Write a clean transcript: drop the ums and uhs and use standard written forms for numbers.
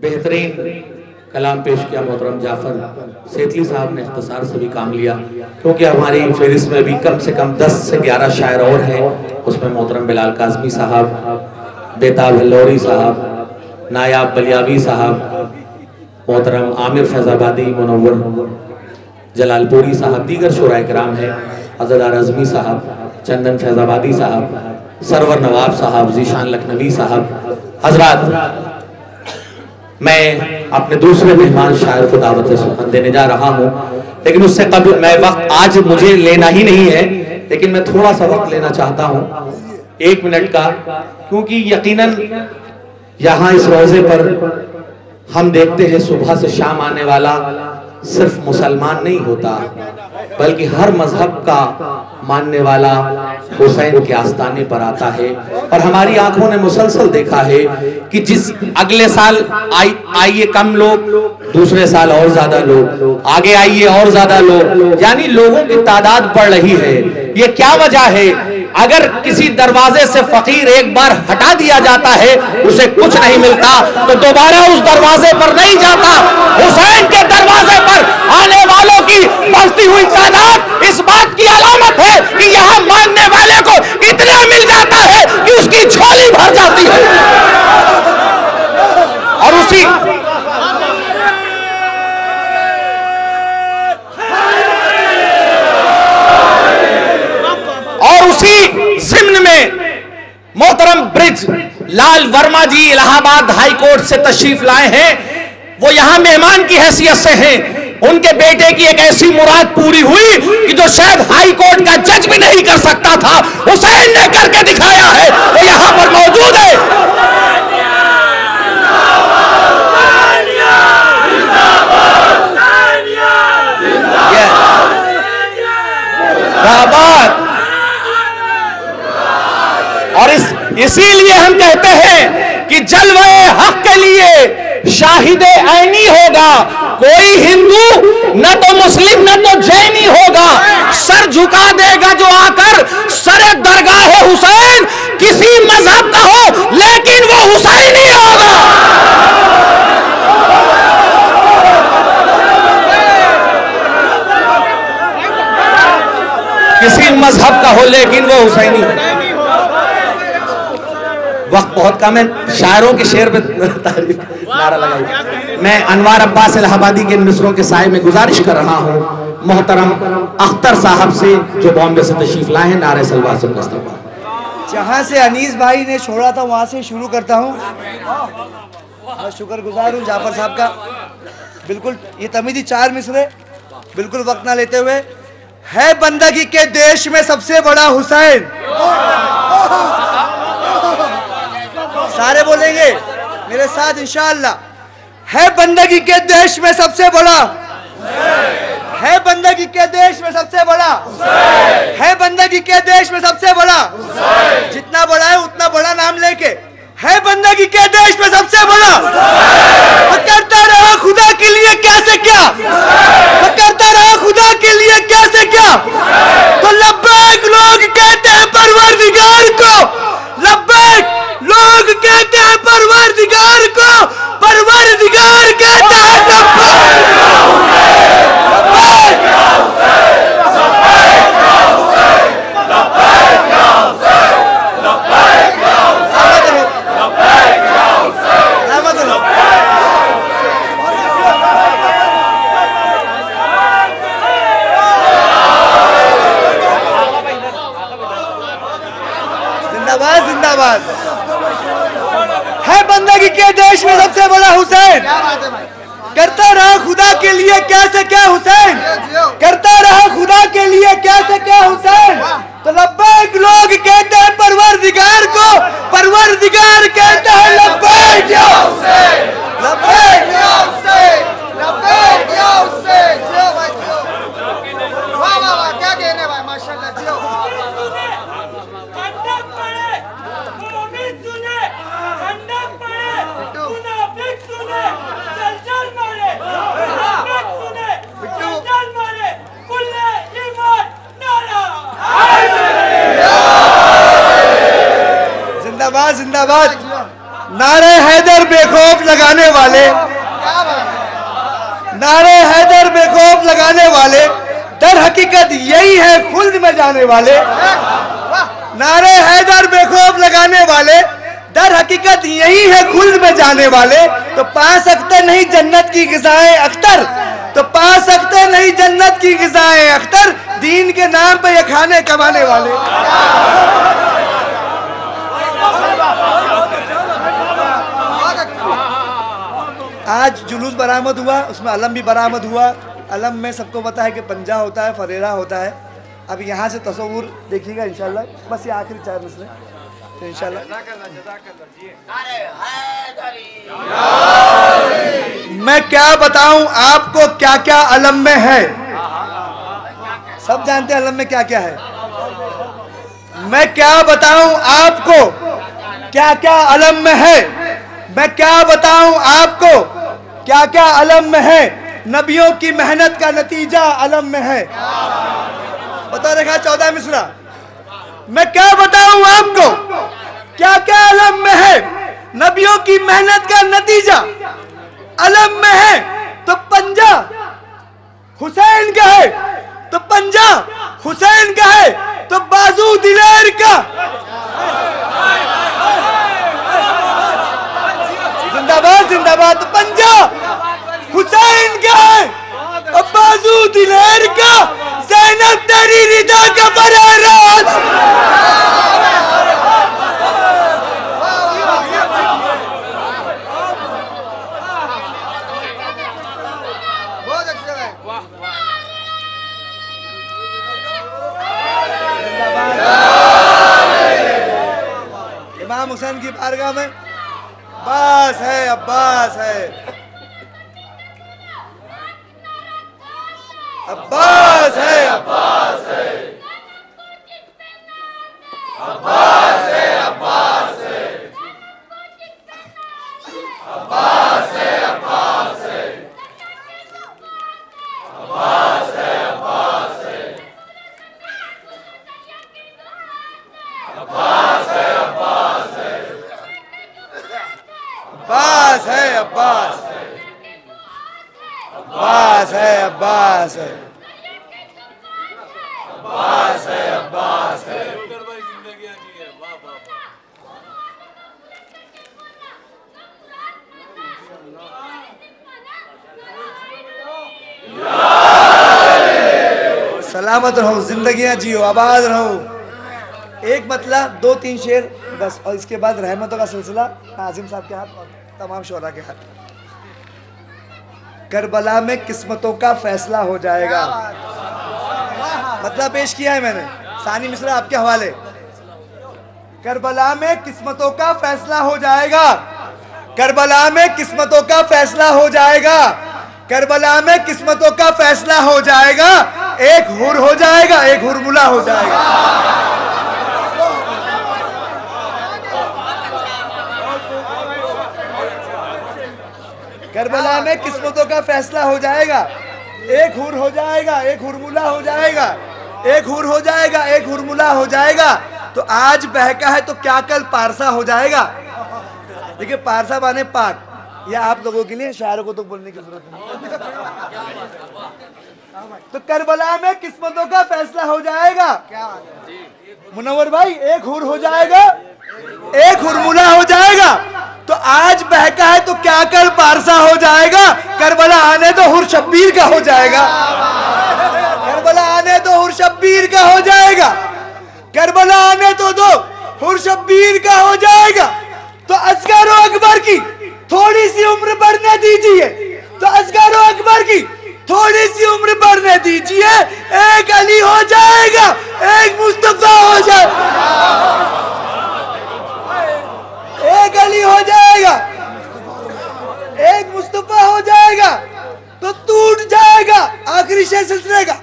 बेहतरीन कलाम पेश किया मोहतरम जाफर सेठली साहब ने इख्तिसार से भी काम लिया, क्योंकि हमारी फहरिस्त में भी कम से कम 10 से 11 शायर और हैं। उसमें मोहतरम बिलाल काज़मी साहब, बेताब हल्लौरी साहब, नायाब बलियावी साहब, मोहतरम आमिर फैजाबादी, मुनव्वर जलालपुरी साहब, दीगर शुरा इकराम है, अज़दार अज़मी साहब, चंदन फैजाबादी साहब, सरवर नवाब साहब, ज़ीशान लखनवी साहब। हजरात, मैं अपने दूसरे मेहमान शायर को दावत सुखन देने जा रहा हूँ, लेकिन उससे कबल मैं वक्त आज मुझे लेना ही नहीं है, लेकिन मैं थोड़ा सा वक्त लेना चाहता हूँ 1 मिनट का, क्योंकि यकीनन यहाँ इस रोजे पर हम देखते हैं सुबह से शाम आने वाला सिर्फ मुसलमान नहीं होता, बल्कि हर मजहब का मानने वाला हुसैन के आस्ताने पर आता है। और हमारी आंखों ने मुसलसल देखा है कि जिस अगले साल आइए कम लोग, दूसरे साल और ज्यादा लोग, आगे आइए और ज्यादा लोग, यानी लोगों की तादाद बढ़ रही है। ये क्या वजह है? अगर किसी दरवाजे से फकीर एक बार हटा दिया जाता है, उसे कुछ नहीं मिलता, तो दोबारा उस दरवाजे पर नहीं जाता। हुसैन के दरवाजे पर आने वालों की बढ़ती हुई तादाद इस बात की अलामत है कि यहाँ मांगने वाले को इतना मिल जाता है कि उसकी झोली भर जाती है। और उसी ज़िम्न में मोहतरम ब्रिज लाल वर्मा जी इलाहाबाद हाई कोर्ट से तशरीफ लाए हैं। वो यहां मेहमान की हैसियत से हैं। उनके बेटे की एक ऐसी मुराद पूरी हुई कि जो शायद हाई कोर्ट का जज भी नहीं कर सकता था, हुसैन ने करके दिखाया है। वो यहां पर मौजूद है। और इसीलिए हम कहते हैं कि जलवे हक के लिए शाहिदे ऐनी होगा। कोई हिंदू न तो मुस्लिम न तो जैनी होगा, सर झुका देगा जो आकर सरे दरगाह हुसैन, किसी मजहब का हो लेकिन वो हुसैनी होगा। किसी मजहब का हो लेकिन वो हुसैनी होगा। वक्त बहुत कम है, शायरों के शेर पे तारीफ नारा लगाइए। मैं अनवार अब्बास इलाहाबादी के मिसरों के साए में गुजारिश कर रहा हूँ मोहतरम अख्तर साहब से, जो बॉम्बे से तशरीफ लाए हैं। नारे सलवार से जहाँ से अनीस भाई ने छोड़ा था वहाँ से शुरू करता हूँ। मैं शुक्रगुजार हूँ जाफर साहब का। बिल्कुल ये तमीदी 4 मिसरे, बिल्कुल वक्त ना लेते हुए। है बंदगी के देश में सबसे बड़ा हुसैन, सारे बोलेंगे मेरे साथ इंशाअल्लाह। है बंदगी के देश में सबसे बड़ा, है बंदगी के देश में सबसे बड़ा, है बंदगी के देश में सबसे बड़ा। जितना बड़ा है उतना बड़ा नाम लेके, है बंदगी के देश में सबसे बड़ा। करता रहा खुदा के लिए कैसे क्या, करता रहा खुदा के लिए कैसे क्या। तो लब्बैक लोग कहते हैं परवरदिगार को, लब्बैक लोग कहते हैं परवरदिगार को, परवरदिगार कहता है जिंदाबाद जिंदाबाद। है बंदगी के देश में सबसे बड़ा हुसैन, करता रहा खुदा के लिए कैसे क्या हुसैन, करता रहा खुदा के लिए कैसे क्या हुसैन। तो लब्बैक लोग कहते हैं परवरदिगार को, परवरदिगार कहता है लब्बैक या हुसैन, लब्बैक या हुसैन, लब्बैक या हुसैन। जियो भाई जियो, वाह वाह वाह, क्या कहने भाई, माशाल्लाह जियो। जिंदाबाद जिंदाबाद। नारे हैदर बेखौफ लगाने वाले, नारे हैदर बेखौफ लगाने वाले दर हकीकत यही है खुल्द में जाने वाले। नारे हैदर बेखौफ लगाने वाले दर हकीकत यही है खुल्द में जाने वाले। तो पा सकते नहीं जन्नत की ग़िज़ाएं अख्तर, तो पा सकते नहीं जन्नत की ग़िज़ाएं अख्तर, दीन के नाम पे ये खाने कमाने वाले। आज जुलूस बरामद हुआ, उसमें अलम भी बरामद हुआ। अलम में सबको पता है कि पंजा होता है, फरेरा होता है। अब यहाँ से तस्वुर देखिएगा इंशाल्लाह। बस ये आखिरी 4 मिसरे तो इंशाल्लाह। मैं क्या बताऊं आपको क्या क्या अलम में है, सब जानते हैं अलम में क्या क्या है। मैं क्या बताऊं आपको क्या क्या अलम में है, मैं क्या बताऊं आपको क्या क्या अलम में है। नबियों की मेहनत का नतीजा अलम में है। बता रखा 14 मिसरा। मैं क्या बताऊं आपको क्या क्या अलम में है, नबियों की मेहनत का नतीजा अलम में है। तो पंजा हुसैन का है, तो पंजा हुसैन का है, तो बाजू दिलेर का। जिंदाबाद जिंदाबाद। तो पंजा हुसैन का है और बाजू दिलेर का, ज़ैनब तेरी रिदा का बरारात। बहुत अच्छा है। इमाम हुसैन की बारगाह में अब्बास है, अब्बास है, अब्बास है, अब्बास है, अब्बास है, अब्बास है, अब्बास है, अब्बास है, अब्बास है, अब्बास है, अब्बास है, अब्बास है, अब्बास है, अब्बास है, अब्बास है, अब्बास है, अब्बास है, अब्बास है। सलामत रहो, जिंदगियां जियो, आबाद रहो। एक मतलब 2-3 शेर बस, और इसके बाद रहमतों का सिलसिला नाजिम साहब के हाथ और तमाम शोरा के हाथ। करबला में किस्मतों का फैसला हो जाएगा। मतलब पेश किया है मैंने, सानी मिश्रा आपके हवाले। करबला में किस्मतों का फैसला हो जाएगा, करबला में किस्मतों का फैसला हो जाएगा, करबला में किस्मतों का फैसला हो जाएगा। एक हुर हो जाएगा, एक हुरमुला हो जाएगा। करबला में किस्मतों का फैसला हो जाएगा। एक हुर हो जाएगा, एक हुरमुला हो जाएगा, एक हुर हो जाएगा, एक हुरमुला हो जाएगा। तो आज बहका है तो क्या कल पारसा हो जाएगा। देखिए पारसा माने पाक, या आप लोगों के लिए, शायरों को तो बोलने की जरूरत नहीं। तो करबला में किस्मतों का फैसला हो जाएगा। मुनव्वर भाई, एक हुर हो जाएगा, एक हुरमुला हो जाएगा। तो आज बहका है तो क्या कल पारसा हो जाएगा। करबला आने तो हुर शब्बीर का हो जाएगा, करबला आने तो हुर शब्बीर का हो जाएगा, करबला आने तो दो हुर शब्बीर का हो जाएगा। तो असगर अकबर की थोड़ी सी उम्र बढ़ने दीजिए, तो असगर अकबर की थोड़ी सी उम्र बढ़ने दीजिए। एक अली हो जाएगा, एक मुस्तफा हो जाएगा, एक अली हो जाएगा, एक मुस्तफा हो जाएगा। तो टूट जाएगा आखिरी शेर सिलसिले का,